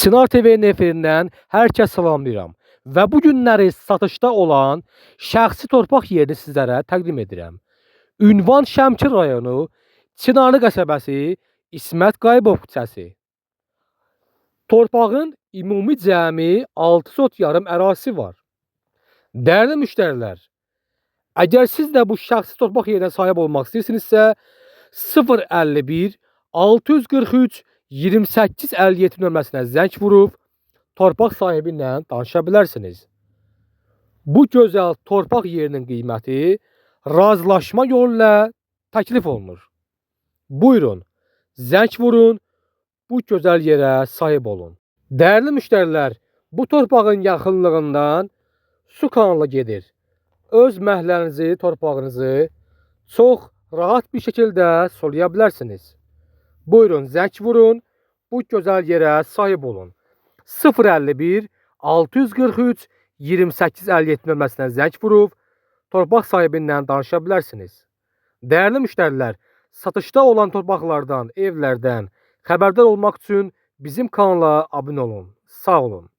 Çınar TV-nin efirindən hər kəs salamlayıram və bu günləri satışda olan şəxsi torpaq yerini sizlərə təqdim edirəm. Ünvan Şəmkir rayonu, Çınarlı qəsəbəsi, İsmət Qayıbov küçəsi. Torpağın ümumi cəmi 6 sot yarım ərazisi var. Dəyərli müştərilər, əgər siz də bu şəxsi torpaq yerinə sahib olmaq istəyirsinizsə 051 643 2857 nömrəsinə zəng vurub torpaq sahibi ilə danışa bilərsiniz. Bu gözəl torpaq yerinin qiyməti razılaşma yolu ilə təklif olunur. Buyurun, zəng vurun, bu gözəl yerə sahib olun. Dəyərli müştərilər, bu torpağın yaxınlığından su kanalı gedir. Öz məhəllənizi, torpağınızı çox rahat bir şəkildə sulaya bilərsiniz. Buyurun, zəng vurun, bu gözəl yerə sahib olun. 051 643 2857 nömrəsinə zəng vurub torpaq sahibi ilə danışa bilərsiniz. Dəyərli müştərilər, satışda olan torpaqlardan, evlərdən xəbərdar olmaq üçün bizim kanala abunə olun. Sağ olun.